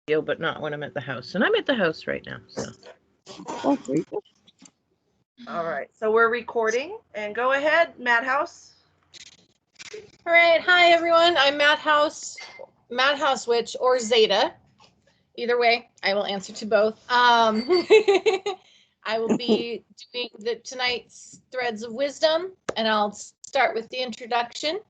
but not when I'm at the house. And I'm at the house right now, so. Oh, great. All right, so we're recording, and go ahead, Madhouse. All right, hi everyone. I'm Madhouse Witch, or Zeta. Either way, I will answer to both. I will be doing tonight's Threads of Wisdom, and I'll start with the introduction.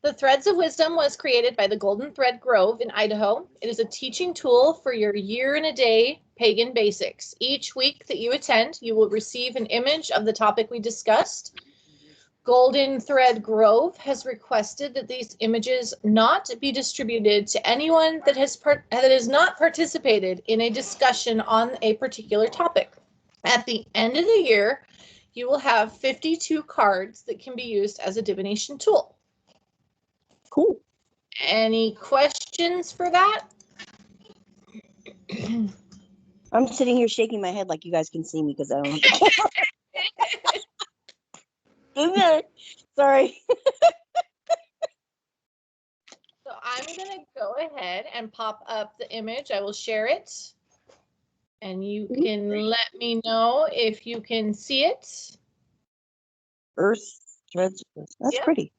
The Threads of Wisdom was created by the Golden Thread Grove in Idaho. It is a teaching tool for your year-in-a-day pagan basics. Each week that you attend, you will receive an image of the topic we discussed. Golden Thread Grove has requested that these images not be distributed to anyone that has not participated in a discussion on a particular topic. At the end of the year, you will have 52 cards that can be used as a divination tool. Cool. Any questions for that? I'm sitting here shaking my head like you guys can see me because I don't. Okay. Sorry. So I'm going to go ahead and pop up the image. I will share it. And you can let me know if you can see it. Earth threads. That's Yep. pretty.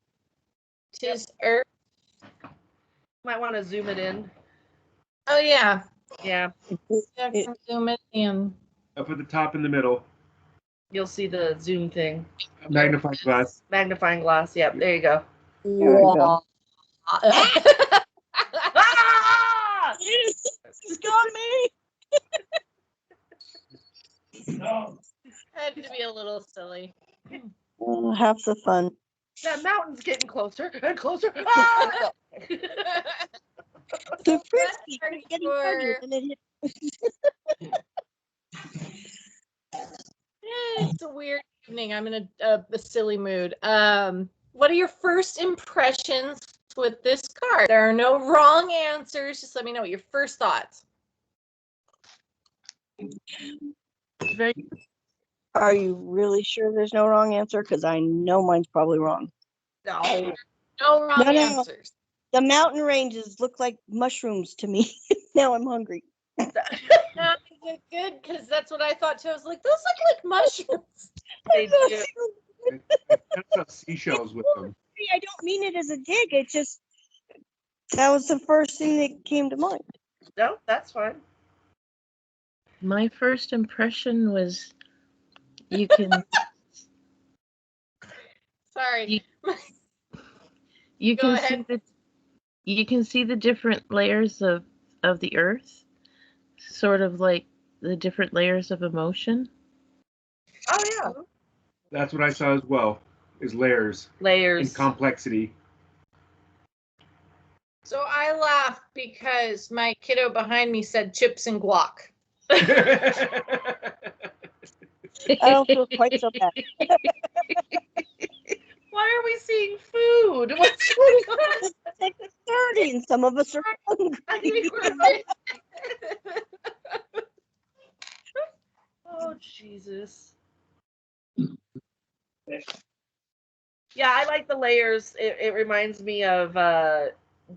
Tis Earth. Might want to zoom it in. Oh, yeah. Yeah, I can zoom it in. Up at the top in the middle. you'll see the zoom thing. Magnifying glass. Magnifying glass. Yep, there you go. There we go. Ah! It's got me. Had to be a little silly. Half the fun. That mountain's getting closer and closer. Ah! The frisbee keeps getting harder than it hit. It's a weird evening. I'm in a silly mood. What are your first impressions with this card? There are no wrong answers. Just let me know what your first thoughts. Very Are you really sure there's no wrong answer? Because I know mine's probably wrong. No. No wrong No. answers. The mountain ranges look like mushrooms to me. Now I'm hungry. No, is it good? Because that's what I thought too. I was like, those look like mushrooms. They do. I saw seashells with them. I don't mean it as a dig. It's just that was the first thing that came to mind. No, that's fine. My first impression was you can Sorry. you Go can ahead. see the different layers of the earth, sort of like the different layers of emotion. Oh yeah, That's what I saw as well. Is layers layers. and complexity. So I laughed because my kiddo behind me said chips and guac. I don't feel quite so bad. Why are we seeing food? What's going on? It's 6:30 and some of us are hungry. I think we're- Oh Jesus. Yeah, I like the layers. It reminds me of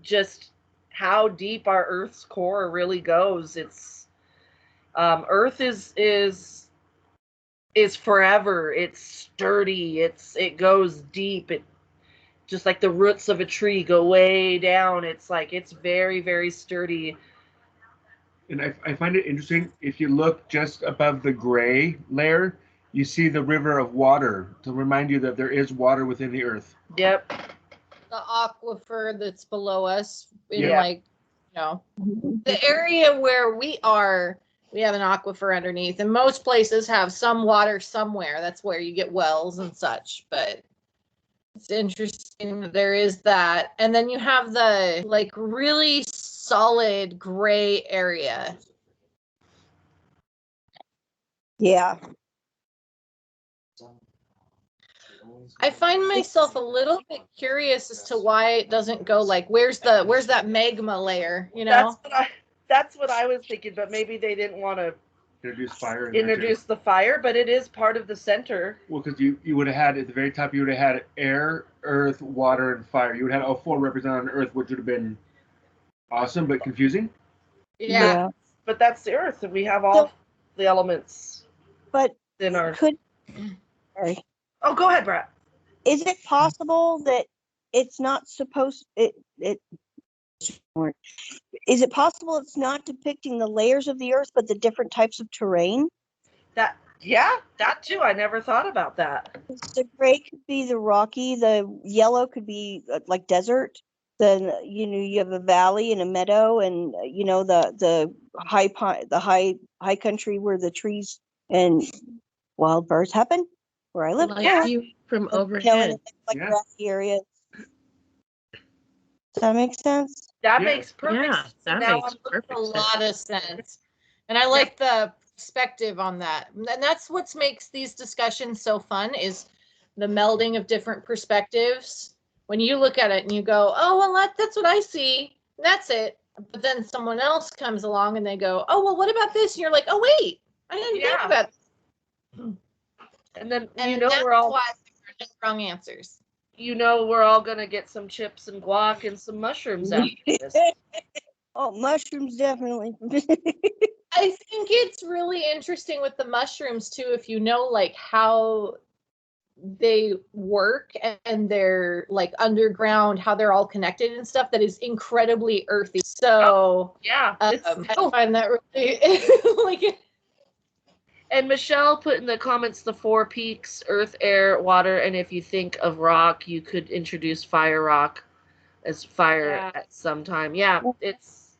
just how deep our Earth's core really goes. It's Earth is forever. It's sturdy. It goes deep. It just like the roots of a tree go way down. It's like it's very, very sturdy. And I find it interesting, if you look just above the gray layer, you see the river of water to remind you that there is water within the earth. Yep. The aquifer that's below us in Yeah. like, the area where we are, we have an aquifer underneath, and most places have some water somewhere. That's where you get wells and such, but it's interesting that there is that. And then you have the like really solid gray area. Yeah. I find myself a little bit curious as to why it doesn't go like, where's that magma layer, you know? That's what I was thinking, but maybe they didn't want to Introduce fire. In there, too. introduce the fire, but it is part of the center. Well, because you would have had, at the very top, you would have had air, earth, water, and fire. You would have had all four represented on earth, which would have been awesome, but confusing. Yeah. But that's the Earth, and we have all the elements But in our. sorry. Oh, go ahead, Brett. Is it possible that it's not supposed is it possible it's not depicting the layers of the earth but the different types of terrain? That too. I never thought about that. The gray could be the rocky, the yellow could be like desert. Then you have a valley and a meadow, and the high country where the trees and wild birds happen, where I live. Like you from And, overhead. like Yeah. grassy areas. Does that make sense? That Yeah. makes perfect Yeah, sense. that Now makes I'm perfect A sense. lot of sense. And I like the perspective on that. And that's what makes these discussions so fun is the melding of different perspectives. When you look at it and you go, oh, well, that's what I see. That's it. But then someone else comes along and they go, oh, well, what about this? And you're like, oh, wait, I didn't think about it. and then And we're that's all why there are no wrong answers. we're all gonna get some chips and guac and some mushrooms after this. Oh, mushrooms definitely. I think it's really interesting with the mushrooms too, if you know like how they work and they're like underground, how they're all connected and stuff, that is incredibly earthy. So Yeah. I find that really like And Michelle put in the comments the 4 peaks: earth, air, water, and if you think of rock, you could introduce fire rock as fire Yeah. at some time. Yeah, it's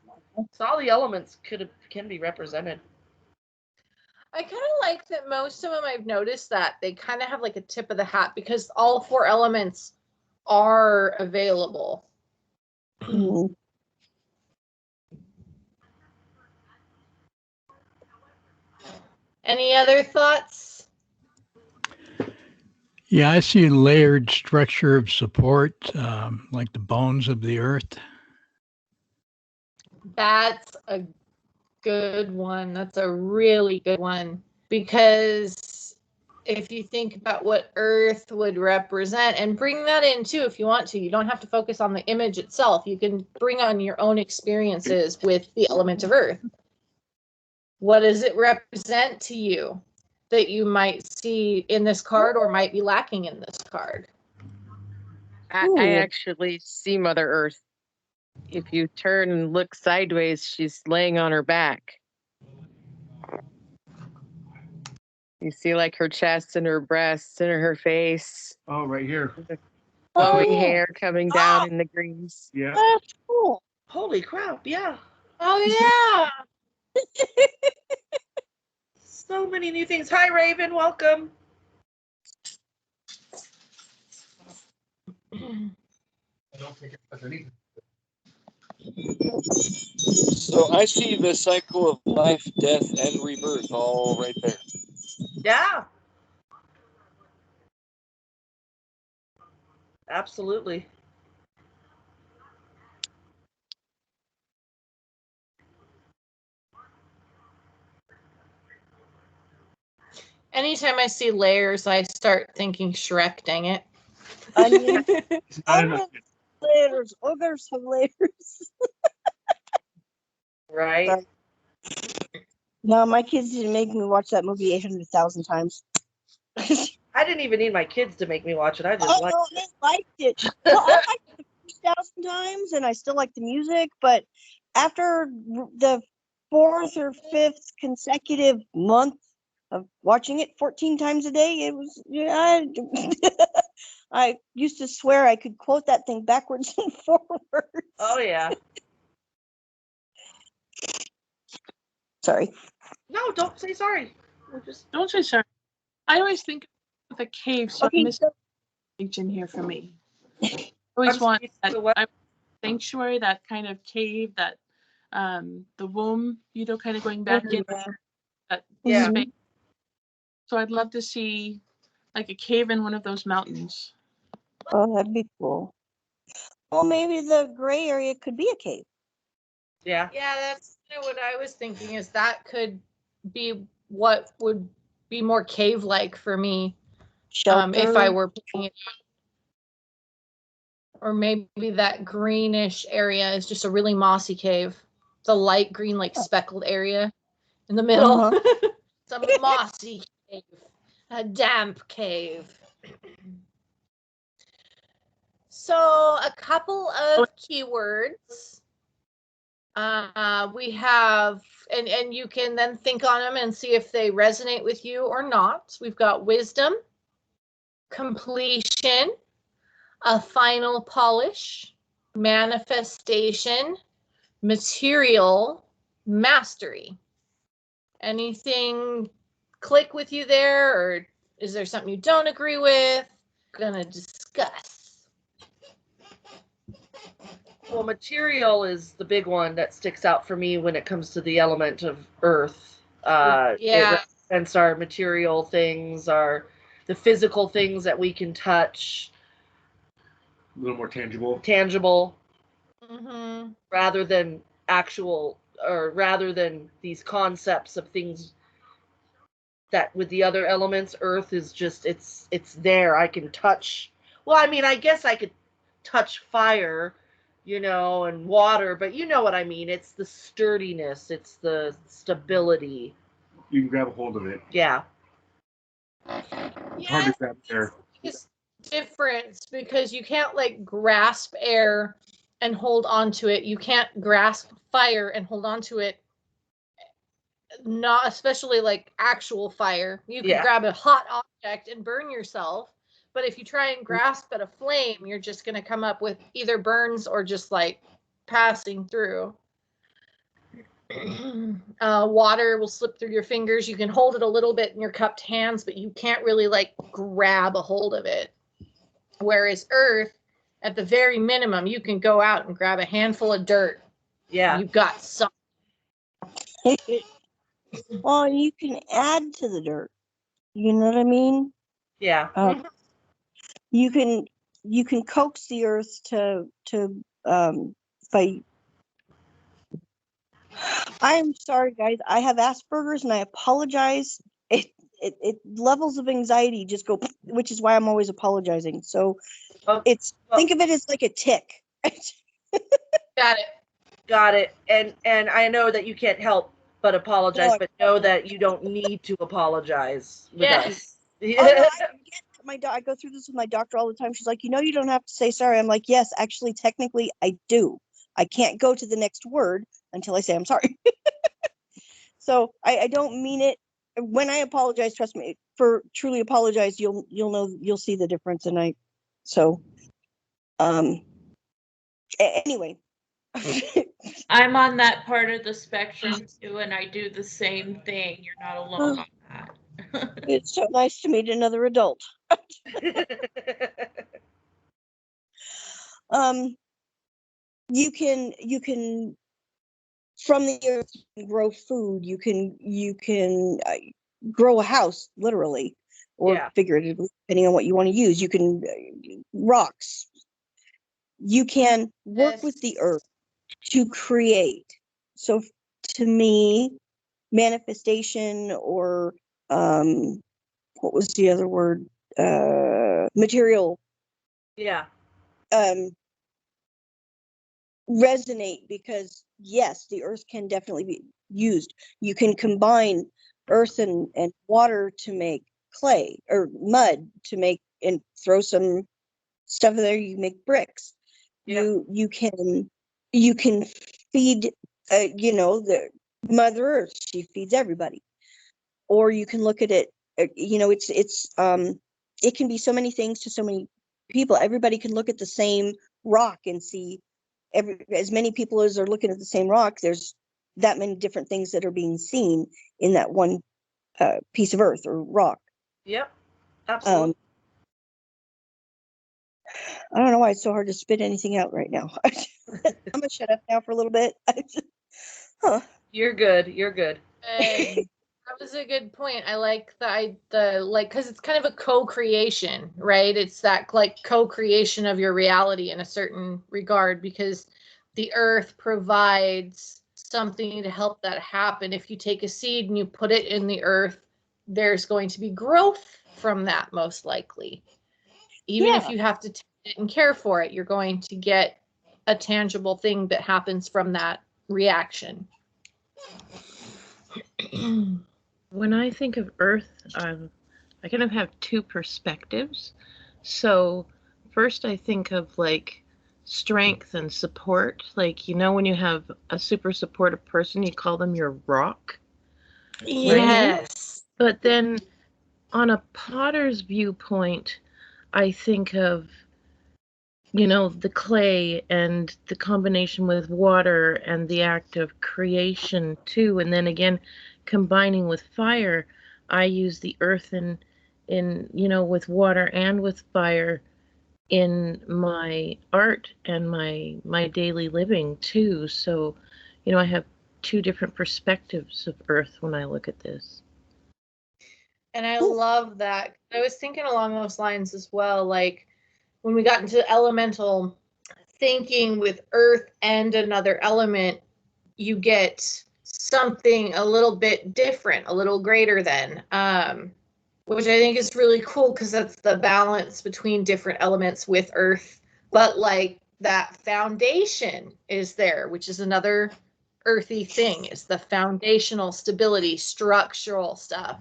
all the elements can be represented. I kind of like that most of them I've noticed that they kind of have like a tip of the hat because all 4 elements are available. Mhm. Any other thoughts? Yeah, I see layered structure of support, like the bones of the earth. That's a good one. That's a really good one. Because if you think about what Earth would represent, and bring that in too if you want to, you don't have to focus on the image itself. You can bring on your own experiences with the element of Earth. What does it represent to you that you might see in this card or might be lacking in this card? I Ooh. actually see Mother Earth. If you turn and look sideways, she's laying on her back. You see like her chest and her breasts and her face, Oh, right here. flowing Oh. hair coming down in the greens. Yeah. That's cool. Holy crap, yeah. Oh yeah. So many new things. Hi, Raven, welcome. So I see the cycle of life, death, and rebirth all right there. Yeah. Absolutely. Anytime I see layers, I start thinking Shrek, dang it. Onion. It's not enough. Layers. Ogres have layers. Right. Sorry. No, my kids didn't make me watch that movie 800,000 times. I didn't even need my kids to make me watch it. I just Oh, liked they liked it. Well, I liked it 3,000 times, and I still like the music. But after the 4th or 5th consecutive month of watching it 14 times a day, it was I used to swear I could quote that thing backwards and forwards. Oh yeah. Sorry. No, don't say sorry. We're just Don't say sorry. I always think of the cave, so Okay, I miss so in here for me. I always I'm want sorry, that so what? sanctuary, that kind of cave, that the womb, kind of going back in that Yeah. space. So I'd love to see like a cave in one of those mountains. Oh, that'd be cool. Well, maybe the gray area could be a cave. Yeah. Yeah, that's kind of what I was thinking, is that could be what would be more cave-like for me, Shelter. if I were picking it out. Or maybe that greenish area is just a really mossy cave. the light green, like speckled area in the middle. It's a mossy cave, a damp cave. So a couple of keywords. We have, and you can then think on them and see if they resonate with you or not. We've got wisdom, completion, a final polish, manifestation, material, mastery. Anything click with you there, or is there something you don't agree with? Gonna discuss. Well, material is the big one that sticks out for me when it comes to the element of earth. It represents our material things, the physical things that we can touch. A little more tangible. Mm-hmm. Rather than rather than these concepts of things that with the other elements, earth is just, it's there. I can touch. Well, I mean, I guess I could touch fire, and water, but you know what I mean. It's the sturdiness. It's the stability. You can grab a hold of it. Yeah. It's hard to grab air. It's difference because you can't like grasp air and hold on to it. You can't grasp fire and hold on to it. Not especially like actual fire. You can grab a hot object and burn yourself. But if you try and grasp at a flame, you're just going to come up with either burns or just like passing through. Water will slip through your fingers. You can hold it a little bit in your cupped hands, but you can't really like grab a hold of it. Whereas earth, at the very minimum, you can go out and grab a handful of dirt. Yeah. You've got some. Well, you can add to the dirt. You know what I mean? Yeah. You can coax the earth to fight. I'm sorry, guys. I have Asperger's, and I apologize. It levels of anxiety just go, which is why I'm always apologizing. So think of it as like a tick. Got it. And I know that you can't help but apologize, but know that you don't need to apologize with us. No, I go through this with my doctor all the time. She's like, you don't have to say sorry. I'm like, yes, actually, technically, I do. I can't go to the next word until I say I'm sorry. So I don't mean it. When I apologize, trust me, for truly apologize, you'll know, you'll see the difference. And anyway. I'm on that part of the spectrum too, and I do the same thing. You're not alone on that. It's so nice to meet another adult. You can from the earth grow food. You can grow a house, literally or figuratively, depending on what you want to use. You can rocks. You can work with the earth to create. So to me, manifestation, or what was the other word? Material. Yeah. Resonate, because yes, the earth can definitely be used. You can combine earth and water to make clay, or mud to make, and throw some stuff in there. You make bricks. You can feed the Mother Earth. She feeds everybody. Or you can look at it, it can be so many things to so many people. Everybody can look at the same rock and see as many people as are looking at the same rock. There's that many different things that are being seen in that one piece of earth or rock. Yep, absolutely. I don't know why it's so hard to spit anything out right now. I'm gonna shut up now for a little bit. You're good. That was a good point. I like because it's kind of a co-creation, right? It's that like co-creation of your reality in a certain regard, because the earth provides something to help that happen. If you take a seed and you put it in the earth, there's going to be growth from that, most likely. Even if you have to tend it and care for it, you're going to get a tangible thing that happens from that reaction. When I think of Earth, I kind of have two perspectives. So first I think of like strength and support. Like, you know, when you have a super supportive person, you call them your rock. Yes. But then on a potter's viewpoint, I think of, you know, the clay and the combination with water and the act of creation too. And then again, combining with fire, I use the earth in you know, with water and with fire in my art and my daily living too. So, you know, I have two different perspectives of earth when I look at this. And I love that. I was thinking along those lines as well. Like when we got into elemental thinking with earth and another element, you get something a little bit different, a little greater than, which I think is really cool because that's the balance between different elements with earth. But like that foundation is there, which is another earthy thing, is the foundational stability, structural stuff.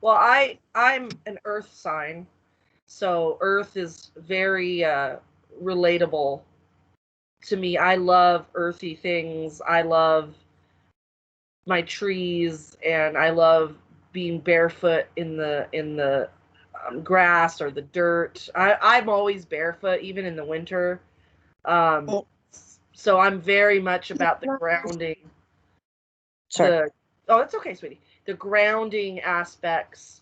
Well, I'm an earth sign, so earth is very relatable to me. I love earthy things. I love my trees, and I love being barefoot in the grass or the dirt. I'm always barefoot, even in the winter. So I'm very much about the grounding. Sorry. Oh, it's okay, sweetie. The grounding aspects,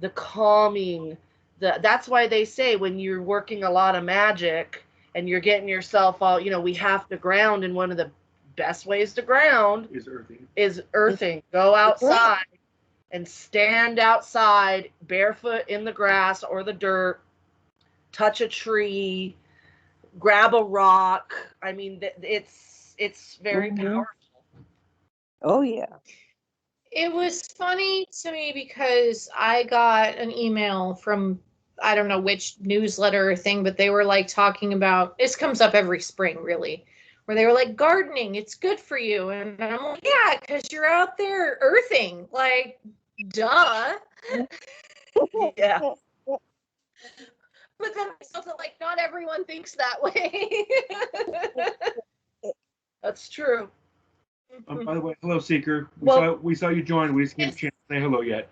the calming. That's why they say when you're working a lot of magic and you're getting yourself all, you know, we have to ground, and one of the best ways to ground is earthing. Go outside and stand outside barefoot in the grass or the dirt, touch a tree, grab a rock. I mean, it's very powerful. Oh yeah. It was funny to me because I got an email from, I don't know which newsletter or thing, but they were like talking about, this comes up every spring really, where they were like, gardening, it's good for you. And I'm like, yeah, because you're out there earthing, like, duh. Yeah. But then I felt like not everyone thinks that way. That's true. By the way, hello, Seeker. We saw you join. We just didn't get a chance to say hello yet.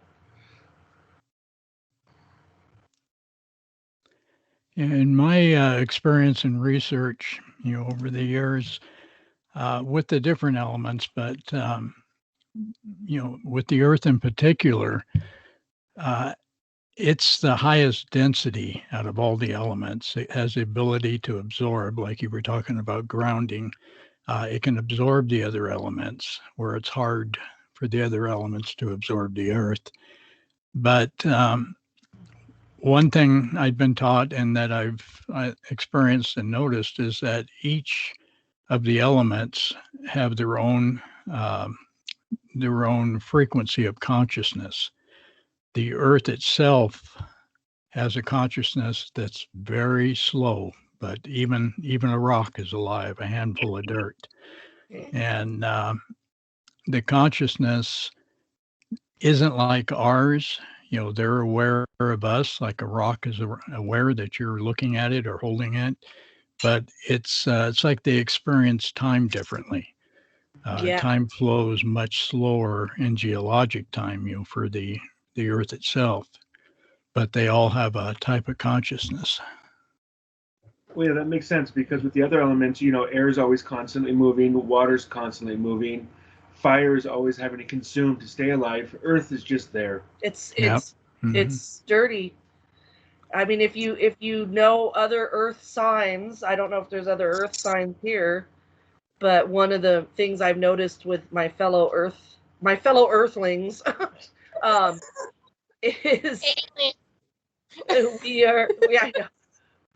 In my experience and research, you know, over the years, with the different elements, but you know, with the earth in particular, it's the highest density out of all the elements. It has the ability to absorb, like you were talking about grounding. It can absorb the other elements where it's hard for the other elements to absorb the earth. But one thing I've been taught and that I've experienced and noticed is that each of the elements have their own frequency of consciousness. The earth itself has a consciousness that's very slow, but even a rock is alive, a handful of dirt. And the consciousness isn't like ours. You know, they're aware of us, like a rock is aware that you're looking at it or holding it. But it's like they experience time differently. Yeah. Time flows much slower in geologic time, you know, for the Earth itself. But they all have a type of consciousness. Well, yeah, that makes sense because with the other elements, you know, air is always constantly moving, water's constantly moving, fire is always having to consume to stay alive. Earth is just there. It's Mhm. sturdy. I mean, if you know other earth signs, I don't know if there's other earth signs here, but one of the things I've noticed with my fellow earthlings, is I know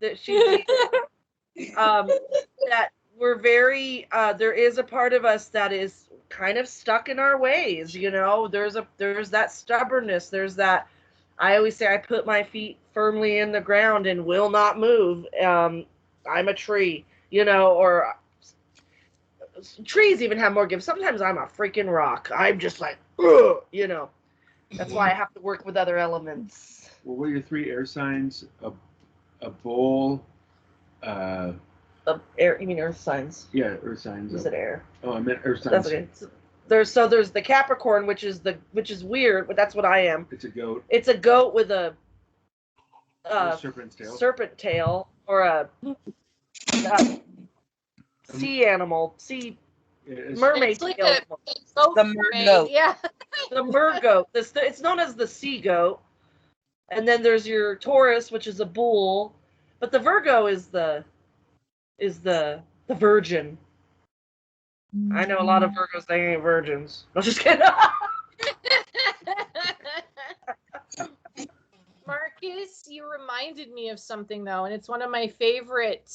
that that we're very there is a part of us that is kind of stuck in our ways, you know. There's that stubbornness, there's that, I always say I put my feet firmly in the ground and will not move. I'm a tree, you know, or trees even have more gifts. Sometimes I'm a freaking rock. I'm just like, ugh, you know. That's why I have to work with other elements. Well, what are your 3 air signs? A bull. Air, you mean earth signs? Yeah, earth signs. You said air. Oh, I meant earth signs. That's okay. There's the Capricorn, which is weird, but that's what I am. It's a goat. It's a goat with a serpent tail, or a sea animal, mermaid It's like tail. a goat The mermaid, mergoat. yeah. The mergoat. It's known as the sea goat. And then there's your Taurus, which is a bull, but the Virgo is the virgin. I know a lot of Virgos, they ain't virgins. I'm just kidding. Marcus, you reminded me of something though, and it's one of my favorite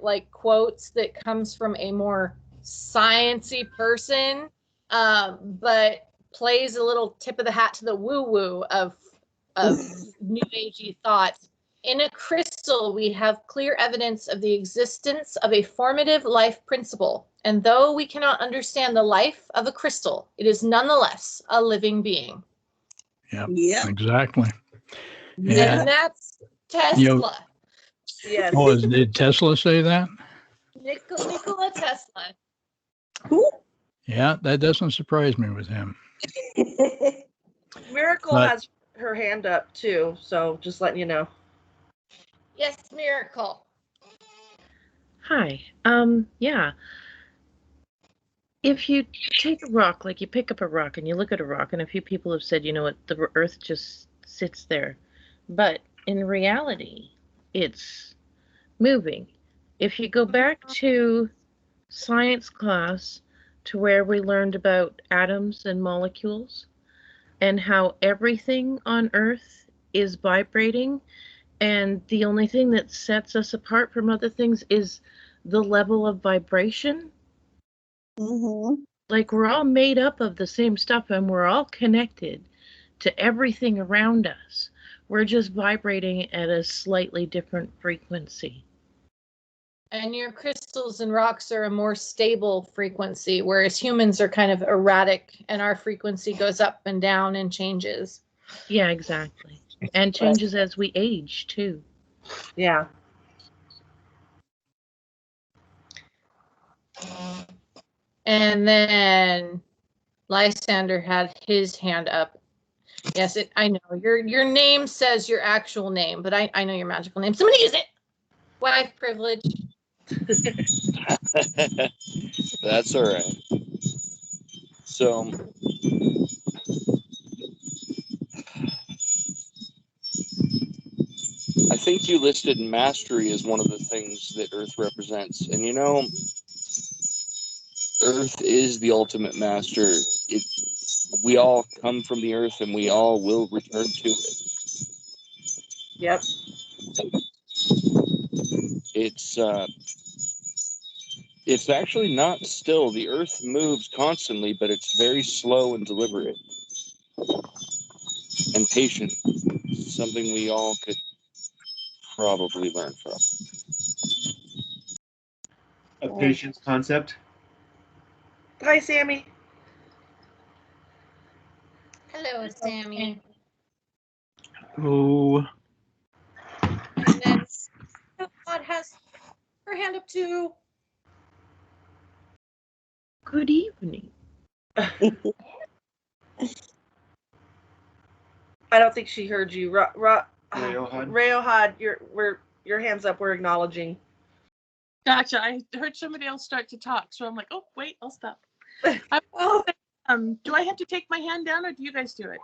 like quotes that comes from a more sciencey person, but plays a little tip of the hat to the woo-woo of new agey thoughts. In a crystal, we have clear evidence of the existence of a formative life principle, and though we cannot understand the life of a crystal, it is nonetheless a living being. Yeah, exactly. And that's Tesla. Yes. Oh, did Tesla say that? Nikola Tesla. Yeah, that doesn't surprise me with him. Miracle has her hand up too, so just letting you know. Yes, Miracle. Hi. Yeah. If you take a rock, like you pick up a rock and you look at a rock, and a few people have said, you know what, the earth just sits there. But in reality, it's moving. If you go back to science class, to where we learned about atoms and molecules and how everything on Earth is vibrating, and the only thing that sets us apart from other things is the level of vibration. Mm-hmm. Like, we're all made up of the same stuff, and we're all connected to everything around us. We're just vibrating at a slightly different frequency. And your crystals and rocks are a more stable frequency, whereas humans are kind of erratic, and our frequency goes up and down and changes. Yeah, exactly. And changes as we age, too. Yeah. And then Lysander had his hand up. Yes, I know. Your name says your actual name, but I know your magical name. Somebody use it! Wife privilege. That's all right. So, I think you listed mastery as one of the things that Earth represents. And you know, Earth is the ultimate master. We all come from the Earth and we all will return to it. Yep. It's actually not still. The Earth moves constantly, but it's very slow and deliberate and patient. Something we all could probably learn from. A patience concept. Hi, Sammy. Hello, Sammy. Oh. And then God has her hand up too. Good evening. I don't think she heard you. Rayohad, your hands up. We're acknowledging. Gotcha. I heard somebody else start to talk, so I'm like, oh, wait, I'll stop. Do I have to take my hand down, or do you guys do it?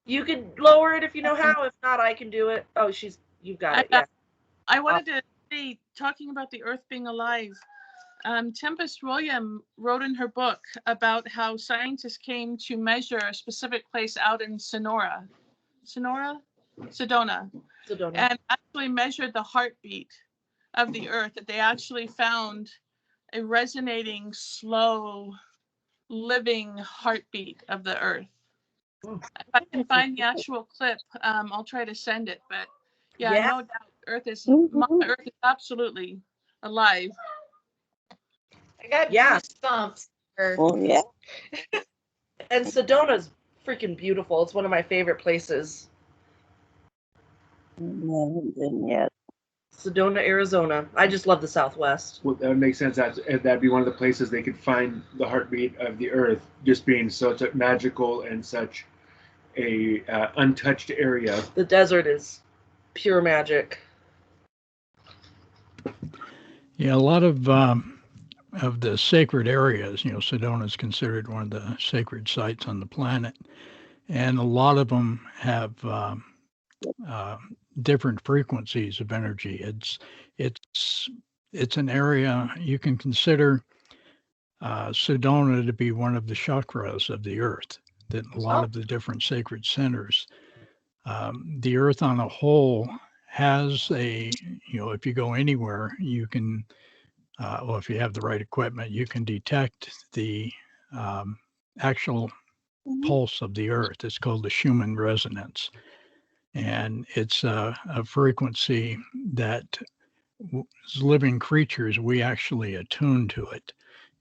You can lower it if you know how. If not, I can do it. Oh, you've got it. Yeah. I wanted to say, talking about the Earth being alive, Tempest William wrote in her book about how scientists came to measure a specific place out in Sedona, and actually measured the heartbeat of the Earth. That they actually found a resonating, slow, living heartbeat of the Earth. If I can find the actual clip, I'll try to send it. But yeah, no doubt, Earth is absolutely alive. I got Yeah. goosebumps. Well, yeah. And Sedona's freaking beautiful. It's one of my favorite places. No, I haven't been yet. Sedona, Arizona. I just love the Southwest. Well, that would make sense. That'd be one of the places they could find the heartbeat of the Earth, just being such a magical and such a untouched area. The desert is pure magic. Yeah, a lot of the sacred areas, Sedona is considered one of the sacred sites on the planet, and a lot of them have different frequencies of energy. It's an area you can consider Sedona to be one of the chakras of the Earth. That a lot of the different sacred centers, the Earth on a whole has if you go anywhere, you can. Well, if you have the right equipment, you can detect the actual pulse of the Earth. It's called the Schumann resonance. And it's a frequency that as living creatures, we actually attune to it.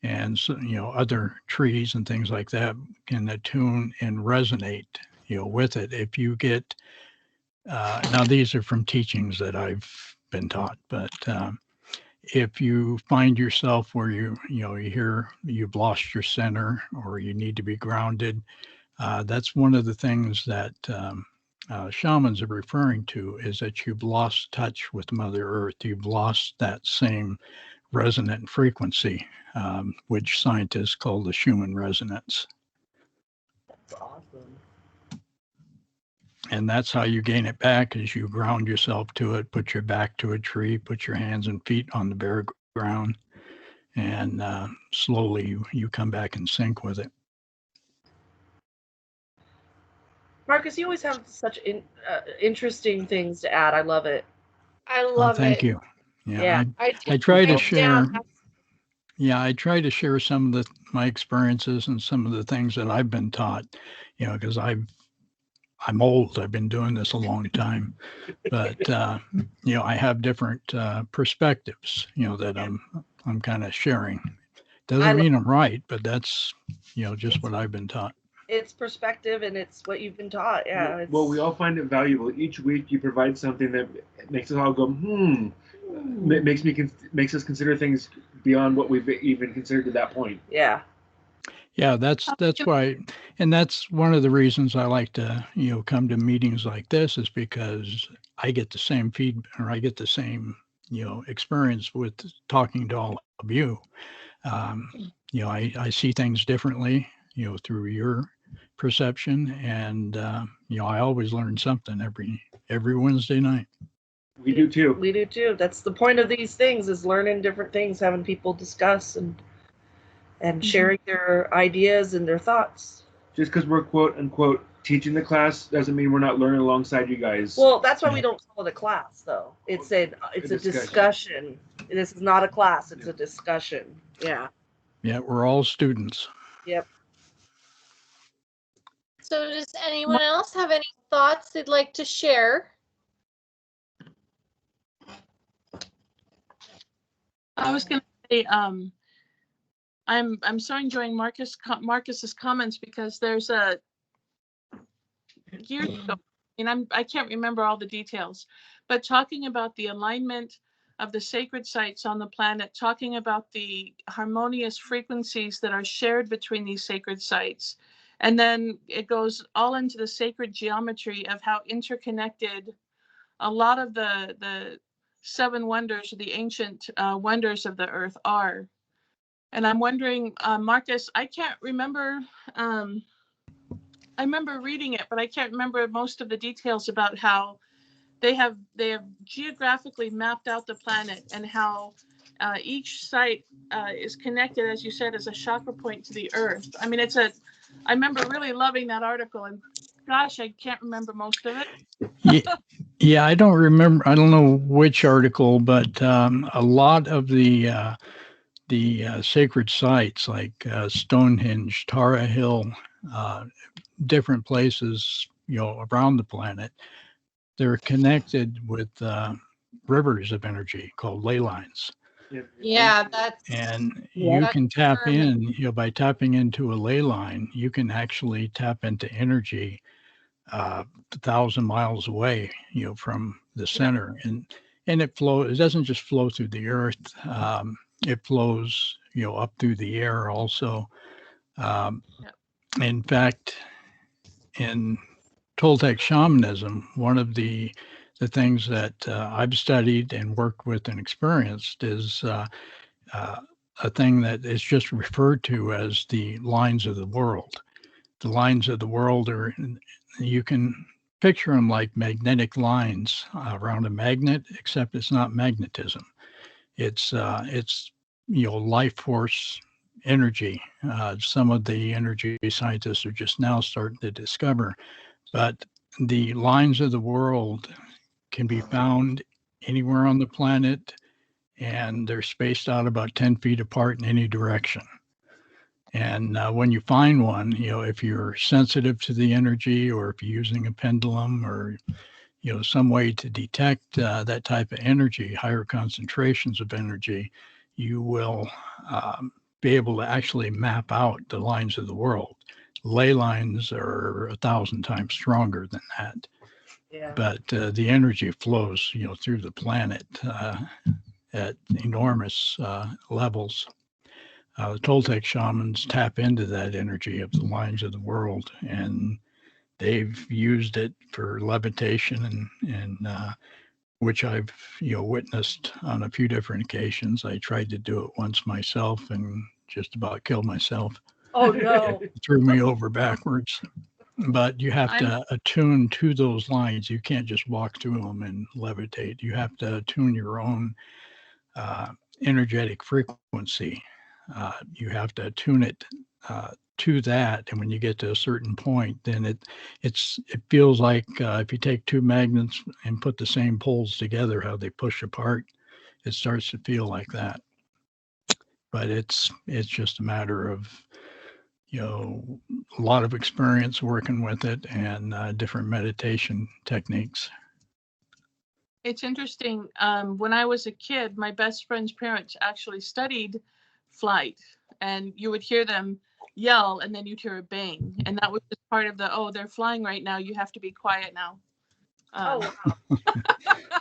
And so, other trees and things like that can attune and resonate, with it. If you get, now these are from teachings that I've been taught, but if you find yourself where you hear you've lost your center or you need to be grounded, that's one of the things that shamans are referring to, is that you've lost touch with Mother Earth. You've lost that same resonant frequency, which scientists call the Schumann resonance. That's awesome. And that's how you gain it back, is you ground yourself to it, put your back to a tree, put your hands and feet on the bare ground, and slowly you come back in sync with it. Marcus, you always have such interesting things to add. I love it. I love it. Thank you. Yeah. I try to notes share. down. Yeah, I try to share some of my experiences and some of the things that I've been taught. Because I'm old. I've been doing this a long time, but I have different perspectives. That I'm kind of sharing. Doesn't mean I'm right, but that's just what I've been taught. It's perspective, and it's what you've been taught. Yeah. Well, we all find it valuable. Each week, you provide something that makes us all go, makes us consider things beyond what we've even considered to that point. Yeah. Yeah, that's why, and that's one of the reasons I like to come to meetings like this, is because I get the same feedback, or I get the same experience with talking to all of you. I see things differently through your perception, and I always learn something every Wednesday night. We do too. We do too. That's the point of these things, is learning different things, having people discuss and sharing their ideas and their thoughts. Just because we're quote unquote teaching the class doesn't mean we're not learning alongside you guys. Well, that's why we don't call it a class, though. It's a discussion. This is not a class. It's a discussion. Yeah. Yeah, we're all students. Yep. So does anyone else have any thoughts they'd like to share? I was going to say, I'm so enjoying Marcus's comments, because there's a years ago, and I can't remember all the details, but talking about the alignment of the sacred sites on the planet, talking about the harmonious frequencies that are shared between these sacred sites. And then it goes all into the sacred geometry of how interconnected a lot of the seven wonders, the ancient wonders of the earth are. And I'm wondering, Marcus, I can't remember, I remember reading it, but I can't remember most of the details about how they have geographically mapped out the planet, and how each site is connected, as you said, as a chakra point to the earth. I mean, I remember really loving that article, and gosh, I can't remember most of it. Yeah, I don't remember. I don't know which article, but a lot of the sacred sites like Stonehenge, Tara Hill, different places, around the planet, they're connected with rivers of energy called ley lines. Yeah, that's And Yeah. you can tap determined. in, by tapping into a ley line, you can actually tap into energy 1,000 miles away, from the center. And it flows, it doesn't just flow through the earth. It flows, up through the air also. Um, Yep. In fact, in Toltec shamanism, one of the things that I've studied and worked with and experienced is a thing that is just referred to as the lines of the world. The lines of the world are, you can picture them like magnetic lines around a magnet, except it's not magnetism. It's life force energy. Some of the energy scientists are just now starting to discover, but the lines of the world can be found anywhere on the planet, and they're spaced out about 10 feet apart in any direction. And when you find one, if you're sensitive to the energy, or if you're using a pendulum, or some way to detect that type of energy, higher concentrations of energy, you will be able to actually map out the lines of the world. Ley lines are 1,000 times stronger than that. Yeah. But the energy flows, through the planet at enormous levels. The Toltec shamans tap into that energy of the lines of the world, and they've used it for levitation, and which I've witnessed on a few different occasions. I tried to do it once myself and just about killed myself. Oh no. It threw me over backwards. But you have I'm to attune to those lines. You can't just walk through them and levitate. You have to attune your own energetic frequency. You have to tune it to that, and when you get to a certain point, then it feels like if you take two magnets and put the same poles together, how they push apart, it starts to feel like that. But it's just a matter of a lot of experience working with it, and different meditation techniques. It's interesting. When I was a kid, my best friend's parents actually studied flight, and you would hear them yell, and then you'd hear a bang, and that was just part of the, oh, they're flying right now, you have to be quiet now. Oh wow.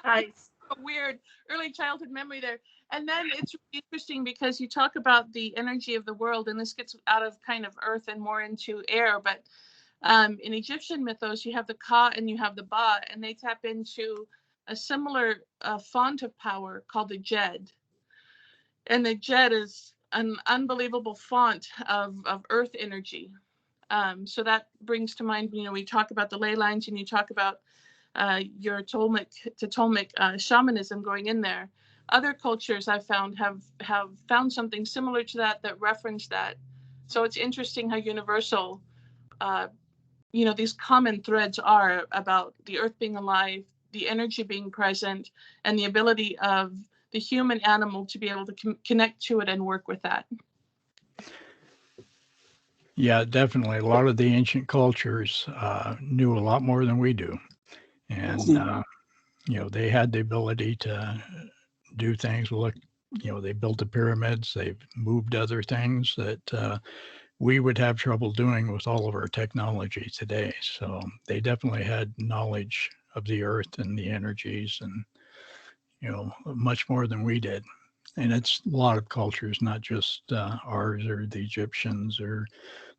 Nice. A weird early childhood memory there. And then it's really interesting because you talk about the energy of the world, and this gets out of kind of earth and more into air, but in Egyptian mythos, you have the Ka and you have the Ba, and they tap into a similar font of power called the Djed. And the Djed is an unbelievable font of earth energy. So that brings to mind, we talk about the ley lines, and you talk about your Toltec shamanism going in there. Other cultures I've found have found something similar to that reference that. So it's interesting how universal these common threads are about the earth being alive, the energy being present, and the ability of the human animal to be able to connect to it and work with that. Yeah, definitely. A lot of the ancient cultures knew a lot more than we do. And, they had the ability to do things. Look, they built the pyramids, they've moved other things that we would have trouble doing with all of our technology today. So they definitely had knowledge of the earth and the energies, and, much more than we did. And it's a lot of cultures, not just ours or the Egyptians or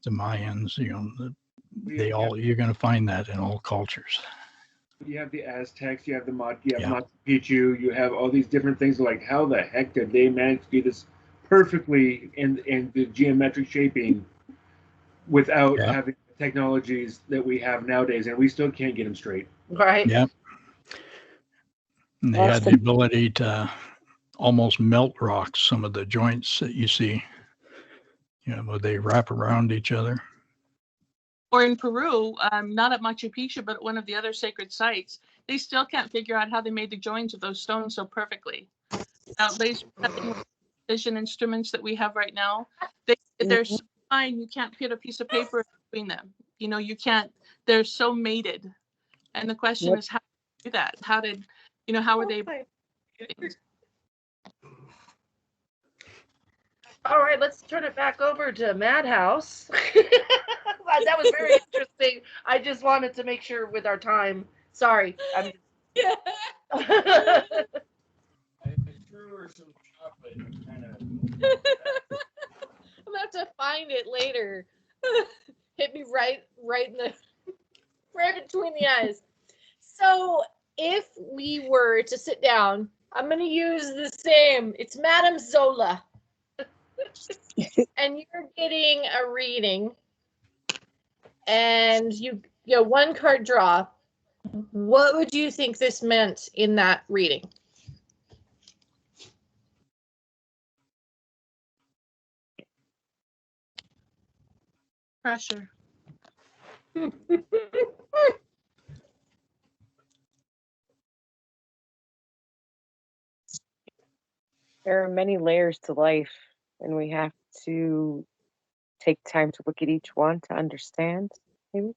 the Mayans. You're going to find that in all cultures. You have the Aztecs, you have you have Yeah. Machu Picchu, you have all these different things. Like, how the heck did they manage to do this perfectly in the geometric shaping without Yeah. having the technologies that we have nowadays? And we still can't get them straight. Right. Yep. And they That's had the ability to almost melt rocks, some of the joints that you see, where they wrap around each other. Or in Peru, not at Machu Picchu, but at one of the other sacred sites, they still can't figure out how they made the joins of those stones so perfectly. Laser cutting precision instruments that we have right now, they're so fine, you can't put a piece of paper between them. You can't, they're so mated. And the question is, how do you do that? How did, how are they? All right, let's turn it back over to Madhouse. That was very interesting. I just wanted to make sure with our time. Sorry. Yeah. I threw her some chocolate and kind of. I'm gonna have to find it later. Hit me right in the right between the eyes. So if we were to sit down, I'm gonna use the same. It's Madame Zola. And you're getting a reading. And you one card draw. What would you think this meant in that reading? Pressure. There are many layers to life, and we have to take time to look at each one to understand, maybe.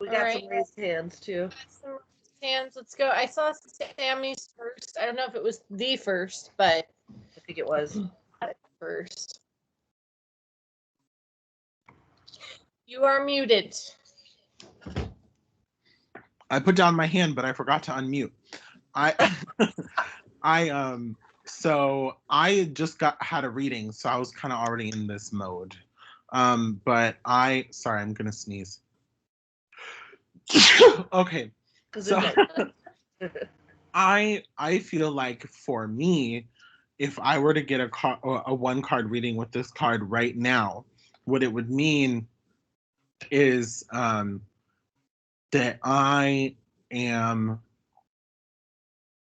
We All got right. some raised hands too. Some hands. Let's go. I saw Sammy's first. I don't know if it was the first, but I think it was. First. You are muted. I put down my hand, but I forgot to unmute. So I just had a reading, so I was kind of already in this mode. But sorry, I'm gonna sneeze. Okay. So I feel like for me, if I were to get a one card reading with this card right now, what it would mean is that I am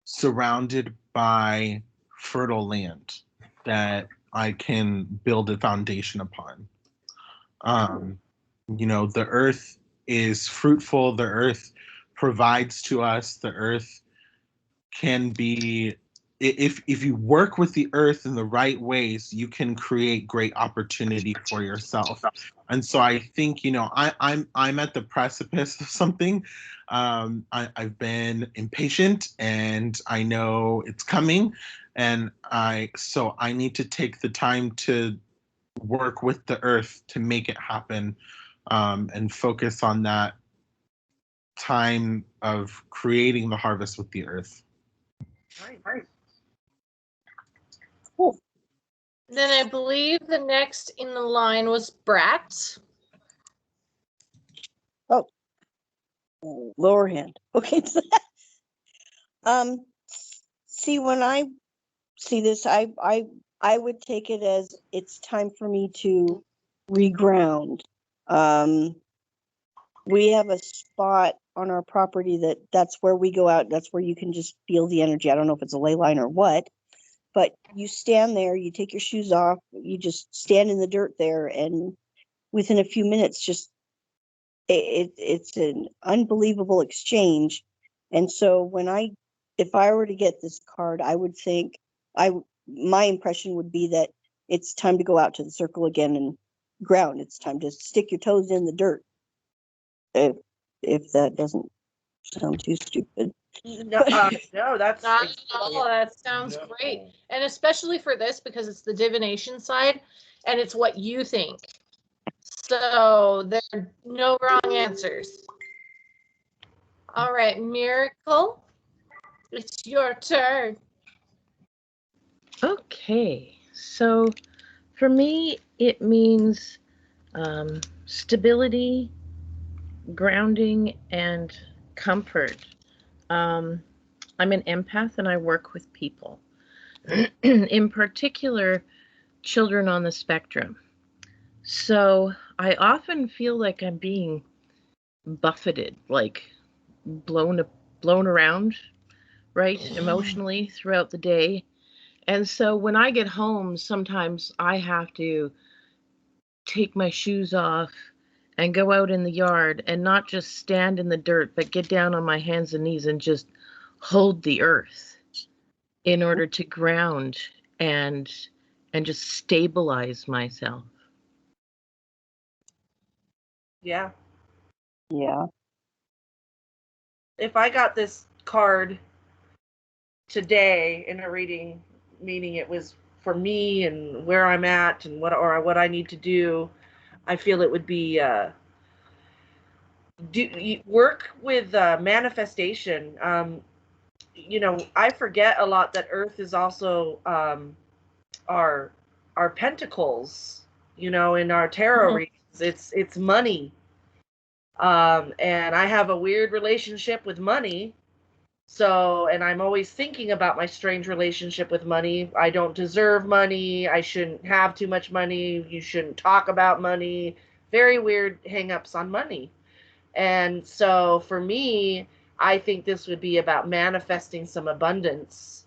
surrounded by fertile land that I can build a foundation upon. The earth is fruitful. The earth provides to us. The earth can be, if you work with the earth in the right ways, you can create great opportunity for yourself. And so I think, I'm at the precipice of something. I've been impatient, and I know it's coming, and so I need to take the time to work with the earth to make it happen, and focus on that time of creating the harvest with the earth. Right. Cool. Then I believe the next in the line was Brat. Oh, lower hand. Okay. See, when I see this, I would take it as it's time for me to reground. We have a spot on our property that's where we go out. That's where you can just feel the energy. I don't know if it's a ley line or what, but you stand there, you take your shoes off, you just stand in the dirt there, and within a few minutes, just it's an unbelievable exchange. And so if I were to get this card, I would think my impression would be that it's time to go out to the circle again and ground. It's time to stick your toes in the dirt. If that doesn't sound too stupid. No, that's not at all. That sounds great, and especially for this because it's the divination side, and it's what you think. So there are no wrong answers. All right, Miracle, it's your turn. Okay, so for me, it means stability, grounding, and comfort. I'm an empath and I work with people, in particular, children on the spectrum. So I often feel like I'm being buffeted, like blown around, right, emotionally throughout the day. And so when I get home, sometimes I have to take my shoes off and go out in the yard and not just stand in the dirt, but get down on my hands and knees and just hold the earth in order to ground and just stabilize myself. Yeah. Yeah. If I got this card, today in a reading, meaning it was for me and where I'm at and what I need to do, I feel it would be work with manifestation. I forget a lot that Earth is also our pentacles. In our tarot readings, it's money. And I have a weird relationship with money. So, and I'm always thinking about my strange relationship with money. I don't deserve money. I shouldn't have too much money. You shouldn't talk about money. Very weird hang-ups on money. And so for me, I think this would be about manifesting some abundance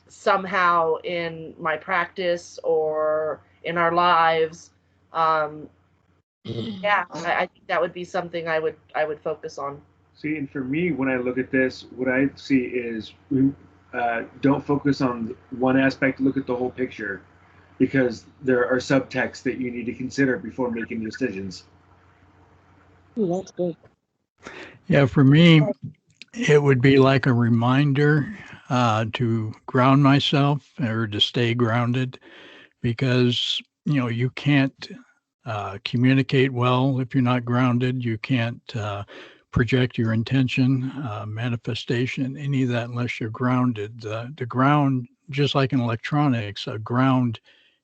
somehow in my practice or in our lives. Yeah, I think that would be something I would focus on. See, and for me, when I look at this, what I see is don't focus on one aspect, look at the whole picture, because there are subtexts that you need to consider before making decisions. Ooh, that's good. Yeah, for me, it would be like a reminder to ground myself or to stay grounded, because you can't communicate well if you're not grounded. You can't project your intention, manifestation, any of that unless you're grounded. The ground, just like in electronics, a ground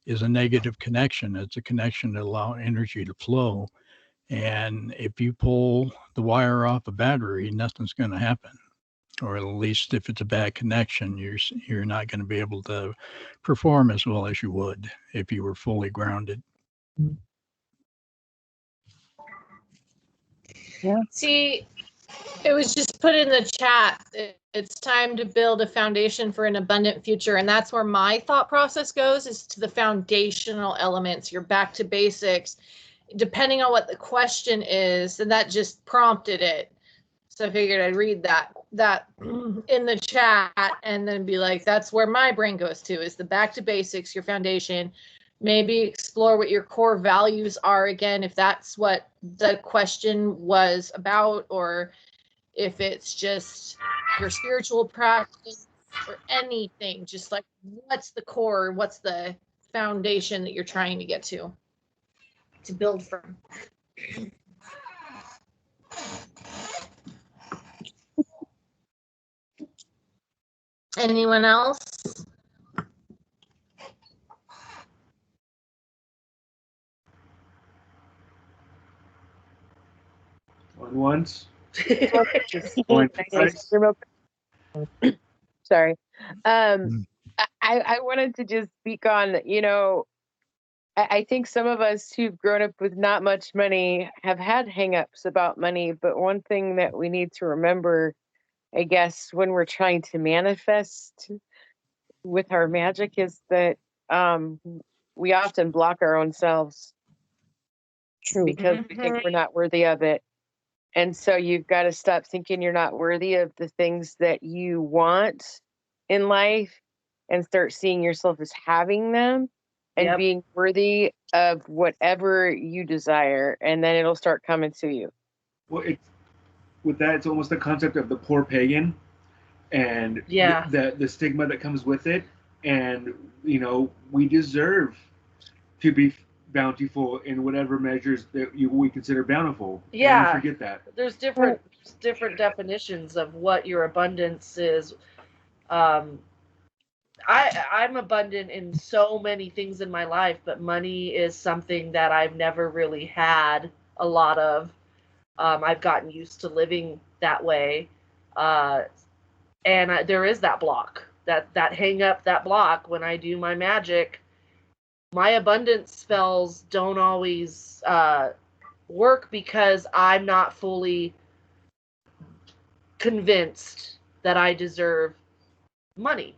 is a negative connection. It's a connection to allow energy to flow. And if you pull the wire off a battery, nothing's going to happen. Or at least if it's a bad connection, you're not going to be able to perform as well as you would if you were fully grounded. Yeah. See, it was just put in the chat. It's time to build a foundation for an abundant future. And that's where my thought process goes, is to the foundational elements. You're back to basics. Depending on what the question is, and that just prompted it. So I figured I'd read that in the chat and then be like, that's where my brain goes to, is the back to basics, your foundation. Maybe explore what your core values are again, if that's what the question was about, or if it's just your spiritual practice or anything, just like what's the core, what's the foundation that you're trying to get to build from. Anyone else? On once. Going twice. Sorry. I wanted to just speak on, I think some of us who've grown up with not much money have had hangups about money, but one thing that we need to remember, I guess, when we're trying to manifest with our magic, is that we often block our own selves. True. Because we think we're not worthy of it. And so you've got to stop thinking you're not worthy of the things that you want in life and start seeing yourself as having them and being worthy of whatever you desire. And then it'll start coming to you. Well, with that, it's almost the concept of the poor pagan and the stigma that comes with it. And, we deserve to be bountiful in whatever measures that we consider bountiful. Yeah. And we forget that. There's different definitions of what your abundance is. I'm abundant in so many things in my life, but money is something that I've never really had a lot of. I've gotten used to living that way. And there is that block, that hang up, that block when I do my magic. My abundance spells don't always work because I'm not fully convinced that I deserve money.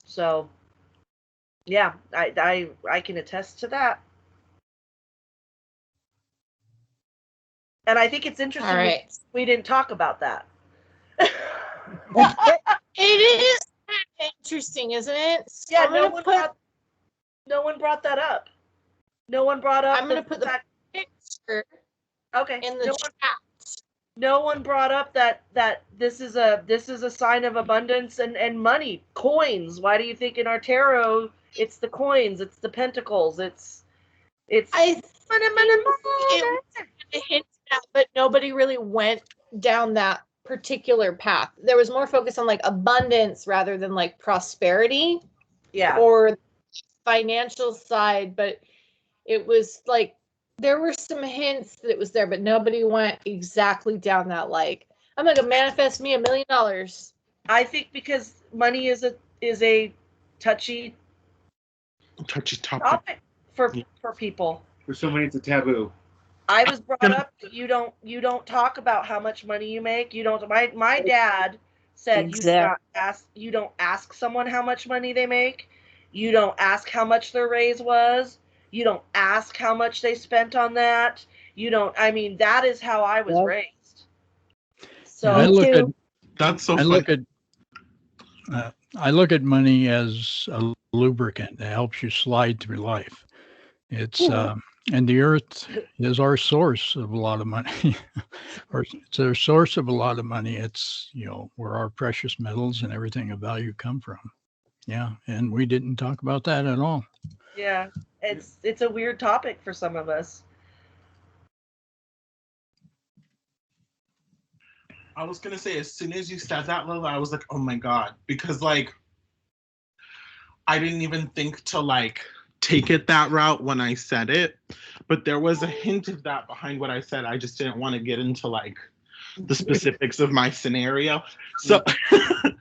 So, yeah, I can attest to that. And I think it's interesting we didn't talk about that. It is interesting, isn't it? So yeah, no one brought that up. No one brought up. I'm going to put the picture in the chat. no one brought up that this is a sign of abundance and money. Coins. Why do you think in our tarot it's the coins, it's the pentacles, it's I think it hinted at, but nobody really went down that particular path. There was more focus on like abundance rather than like prosperity, or financial side. But it was like there were some hints that it was there, but nobody went exactly down that like I'm gonna manifest me $1 million. I think because money is a touchy topic for people. For so many, it's a taboo. I was brought up, you don't talk about how much money you make. You don't. My dad said you don't ask someone how much money they make. You don't ask how much their raise was. You don't ask how much they spent on that. You don't. I mean, that is how I was raised. So I look at that's so. I look at money as a lubricant that helps you slide through life. It's and the earth is our source of a lot of money. It's our source of a lot of money. It's, where our precious metals and everything of value come from. Yeah, and we didn't talk about that at all. Yeah, it's a weird topic for some of us. I was gonna say, as soon as you said that, Lila, I was like, oh my God, because like I didn't even think to like take it that route when I said it, but there was a hint of that behind what I said. I just didn't want to get into like the specifics of my scenario. So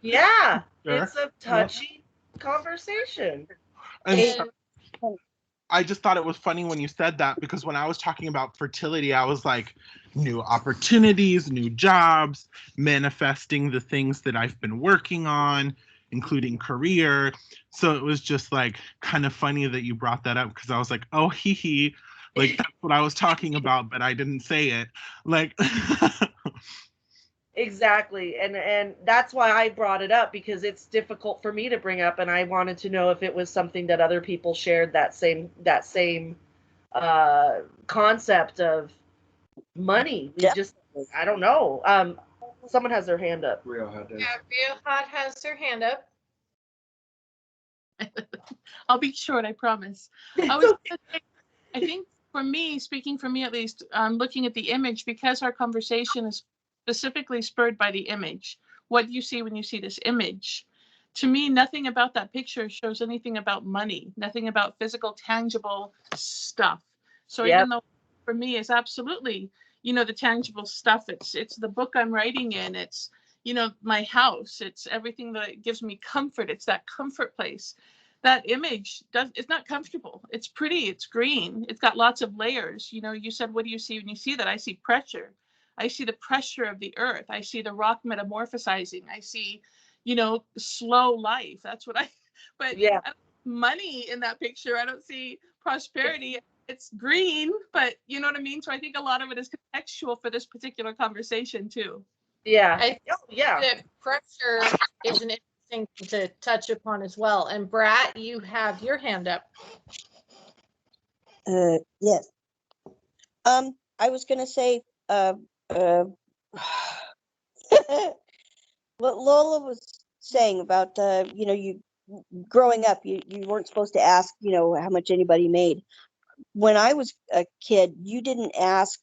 yeah, it's a touchy conversation. And I just thought it was funny when you said that, because when I was talking about fertility, I was like, new opportunities, new jobs, manifesting the things that I've been working on, including career. So it was just like kind of funny that you brought that up, because I was like, oh, hee, like that's what I was talking about, but I didn't say it. Like exactly. And that's why I brought it up, because it's difficult for me to bring up, and I wanted to know if it was something that other people shared that same concept of money. I don't know. Someone has their hand up. Real Hot has their hand up. I'll be short, I promise. I think for me, speaking for me at least, looking at the image, because our conversation is specifically spurred by the image. What do you see when you see this image? To me, nothing about that picture shows anything about money, nothing about physical, tangible stuff. So even though for me it's absolutely, the tangible stuff, it's the book I'm writing in, it's, my house, it's everything that gives me comfort. It's that comfort place. That image it's not comfortable. It's pretty, it's green, it's got lots of layers. You said, what do you see when you see that? I see pressure. I see the pressure of the earth. I see the rock metamorphosizing. I see, slow life. That's what but I don't see money in that picture. I don't see prosperity. It's green, but you know what I mean? So I think a lot of it is contextual for this particular conversation too. Yeah. I think that pressure is an interesting thing to touch upon as well. And Brat, you have your hand up. Yes. I was gonna say, what Lola was saying about, you growing up, you weren't supposed to ask, how much anybody made. When I was a kid, you didn't ask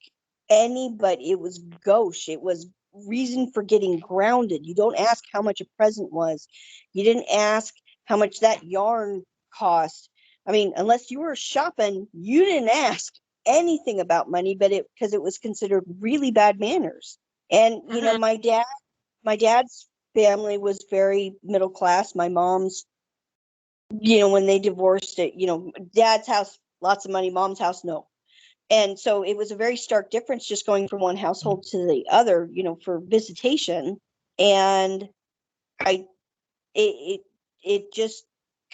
anybody. It was gauche. It was reason for getting grounded. You don't ask how much a present was. You didn't ask how much that yarn cost. I mean, unless you were shopping, you didn't ask anything about money, but because it was considered really bad manners. And my dad's family was very middle class. My mom's, when they divorced, dad's house, lots of money, mom's house, no. And so it was a very stark difference just going from one household to the other, for visitation. And it just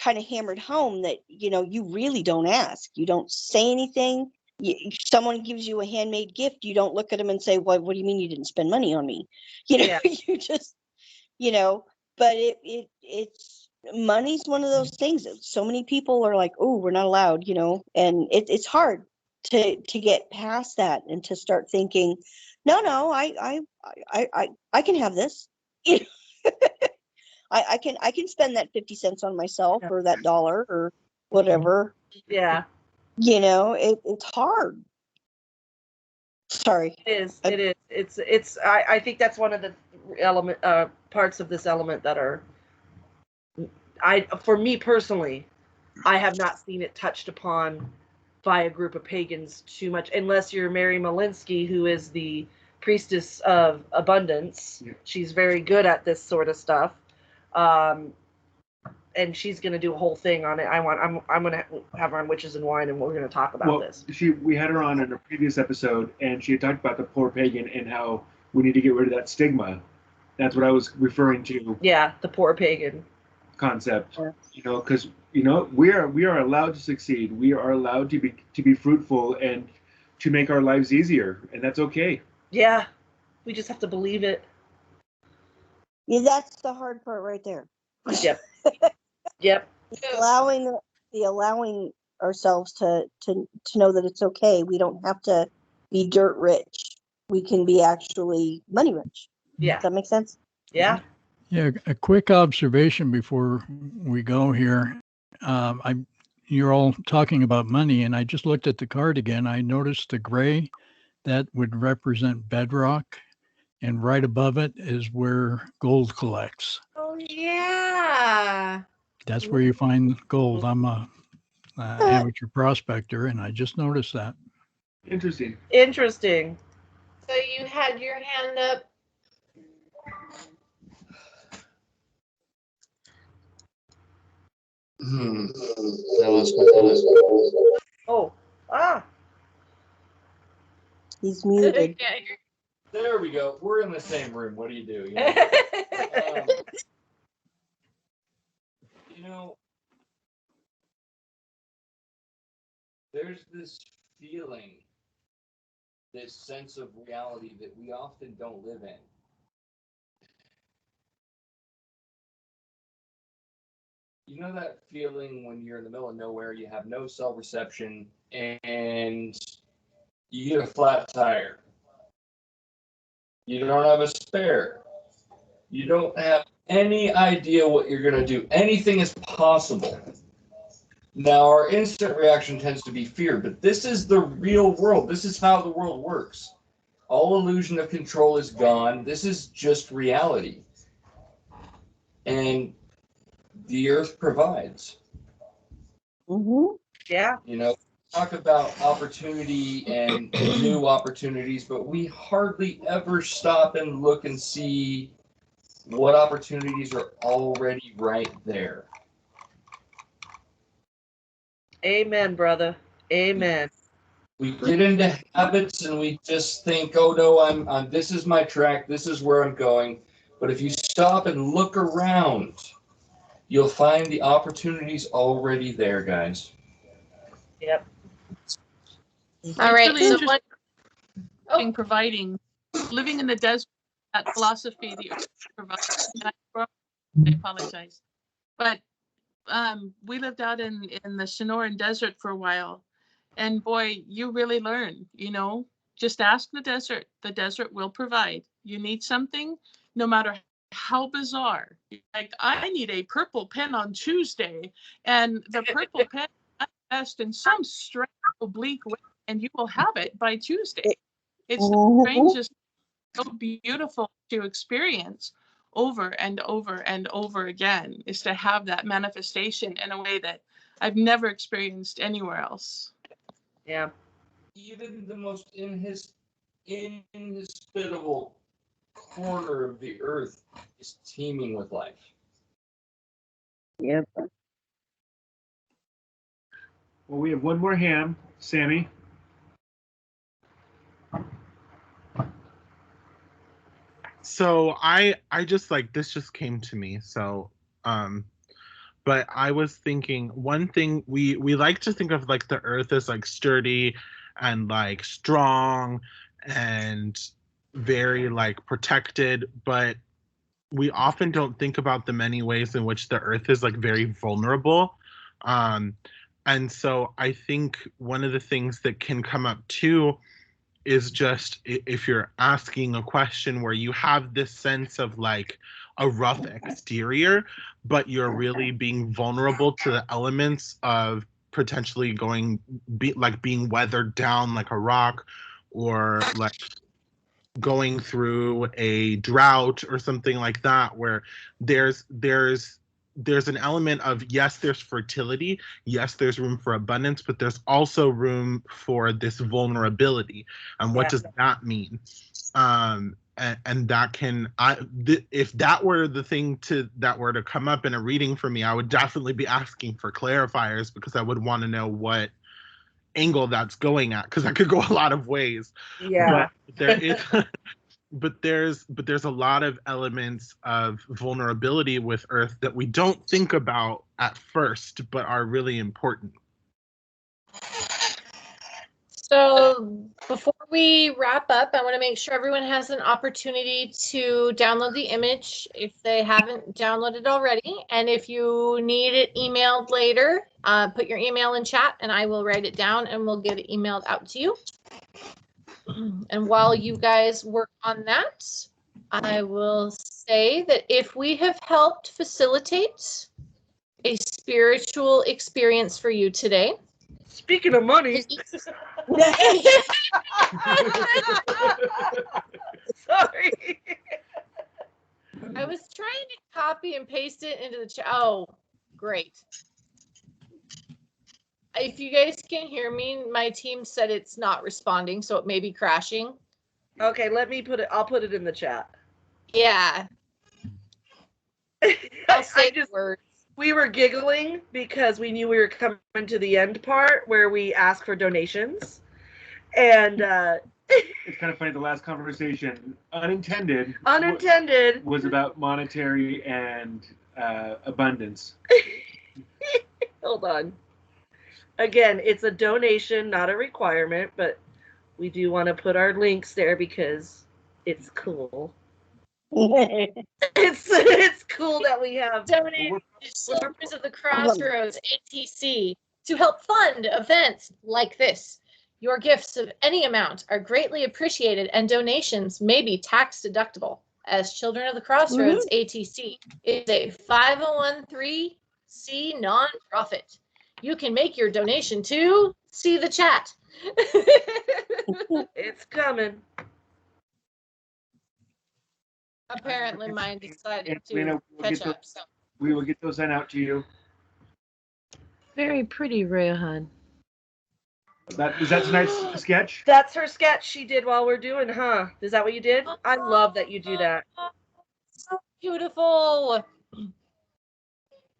kind of hammered home that, you really don't ask. You don't say anything. If someone gives you a handmade gift, you don't look at them and say, well, what do you mean you didn't spend money on me? You just, but it's money's one of those things that so many people are like, oh, we're not allowed, and it's hard. to get past that and to start thinking, no, I can have this. You know? I can spend that 50 cents on myself or that dollar or whatever. Yeah. You know, it's hard. Sorry. It is. I think that's one of the parts of this element that are, for me personally, I have not seen it touched upon by a group of pagans too much, unless you're Mary Malinsky, who is the priestess of abundance. Yeah. She's very good at this sort of stuff. And she's going to do a whole thing on it. I'm going to have her on Witches and Wine, and we're going to talk about this. We had her on in a previous episode, and she had talked about the poor pagan and how we need to get rid of that stigma. That's what I was referring to. Yeah, the poor pagan concept. Yeah. You know, because we are allowed to succeed. We are allowed to be fruitful and to make our lives easier, and that's okay. Yeah, we just have to believe it. Yeah, that's the hard part right there. Yep. Yep. Allowing ourselves to know that it's okay. We don't have to be dirt rich. We can be actually money rich. Yeah. Does that make sense? Yeah. Yeah. A quick observation before we go here. You're all talking about money, and I just looked at the card again. I noticed the gray that would represent bedrock, and right above it is where gold collects. Oh yeah. That's where you find gold. I'm a amateur prospector, and I just noticed that. Interesting. So you had your hand up. Oh, he's muted. There we go. We're in the same room. What do you do? There's this feeling, this sense of reality that we often don't live in. You know that feeling when you're in the middle of nowhere, you have no cell reception, and you get a flat tire. You don't have a spare. You don't have any idea what you're going to do. Anything is possible. Now, our instant reaction tends to be fear, but this is the real world. This is how the world works. All illusion of control is gone. This is just reality. And the earth provides. Mm-hmm. Yeah. Talk about opportunity and new opportunities, but we hardly ever stop and look and see what opportunities are already right there. Amen, brother. Amen. We get into habits and we just think, oh no, I'm this is my track, this is where I'm going. But if you stop and look around, you'll find the opportunities already there, guys. Yep. All right. Really interesting. Providing, living in the desert, that philosophy, the earth provides. I apologize, but we lived out in the Sonoran Desert for a while, and boy, you really learn. Just ask the desert. The desert will provide. You need something, no matter how bizarre. Like, I need a purple pen on Tuesday, and the purple pen manifests in some strange oblique way, and you will have it by Tuesday. It's the strangest, so beautiful to experience over and over and over again, is to have that manifestation in a way that I've never experienced anywhere else. Yeah. Even the most inhospitable corner of the earth is teeming with life. Yep. Well, we have one more hand, Sammy. So I just this just came to me. So but I was thinking one thing we like to think of the earth as sturdy and strong and very protected, but we often don't think about the many ways in which the earth is very vulnerable. And And so I think one of the things that can come up too is just if you're asking a question where you have this sense of like a rough exterior, but you're really being vulnerable to the elements of potentially being weathered down like a rock, or like going through a drought or something like that, where there's an element of, yes, there's fertility, yes, there's room for abundance, but there's also room for this vulnerability. And what does that mean? And that can, if that were the thing that were to come up in a reading for me, I would definitely be asking for clarifiers, because I would want to know what angle that's going at, because that could go a lot of ways. Yeah. But there is but there's a lot of elements of vulnerability with Earth that we don't think about at first, but are really important. So before we wrap up, I want to make sure everyone has an opportunity to download the image if they haven't downloaded already. And if you need it emailed later, put your email in chat and I will write it down and we'll get it emailed out to you. And while you guys work on that, I will say that if we have helped facilitate a spiritual experience for you today. Speaking of money. Sorry. I was trying to copy and paste it into the chat. Oh, great. If you guys can hear me, my team said it's not responding, so it may be crashing. Okay, let me put it. I'll put it in the chat. Yeah. I'll say words. We were giggling because we knew we were coming to the end part where we ask for donations. And it's kind of funny, the last conversation, unintended, was about monetary and abundance. Hold on. Again, it's a donation, not a requirement, but we do want to put our links there because it's cool. It's cool that we have donated to Children of the Crossroads ATC to help fund events like this. Your gifts of any amount are greatly appreciated, and donations may be tax deductible, as Children of the Crossroads ATC is a 501(c) nonprofit. You can make your donation to see the chat. It's coming. Apparently, mine decided to catch up. So we will get those sent out to you. Very pretty, Rehan. Is that tonight's sketch? That's her sketch she did while we're doing, huh? Is that what you did? I love that you do that. So beautiful.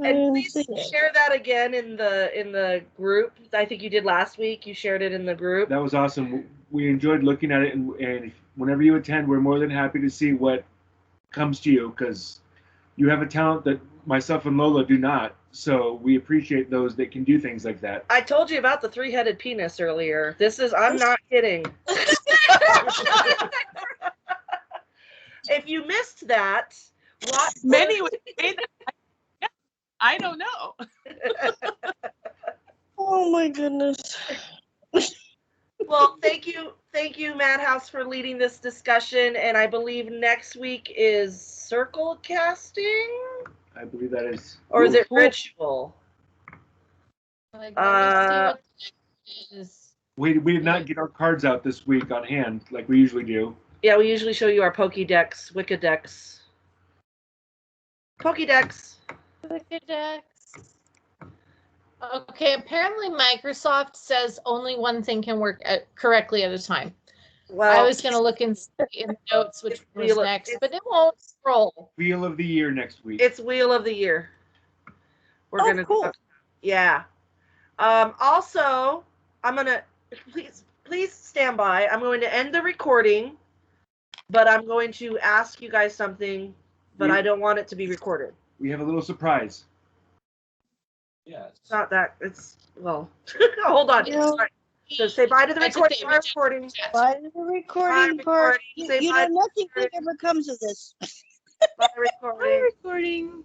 And please share that again in the group. I think you did last week. You shared it in the group. That was awesome. We enjoyed looking at it, and whenever you attend, we're more than happy to see what comes to you, because you have a talent that myself and Lola do not. So we appreciate those that can do things like that. I told you about the 3-headed penis earlier. I'm not kidding. If you missed that, what? Many would say that. I don't know. Oh my goodness. Well, thank you, Madhouse, for leading this discussion. And I believe next week is circle casting. I believe that is. Or is it ritual? We did not get our cards out this week on hand like we usually do. Yeah, we usually show you our Pokédex, Wiccadex. Pokédex. Wiccadex. Okay, apparently Microsoft says only one thing can work correctly at a time. Well, I was going to look in the notes which was next, but it won't scroll. Wheel of the Year next week. It's Wheel of the Year. We're going to cool. Yeah. Also, I'm going to please stand by. I'm going to end the recording, but I'm going to ask you guys something, but I don't want it to be recorded. We have a little surprise. Yes. It's not that. It's, well, hold on. So say bye to the recording. Bye to the recording part. You know, nothing good ever comes of this. Bye recording. Bye recording.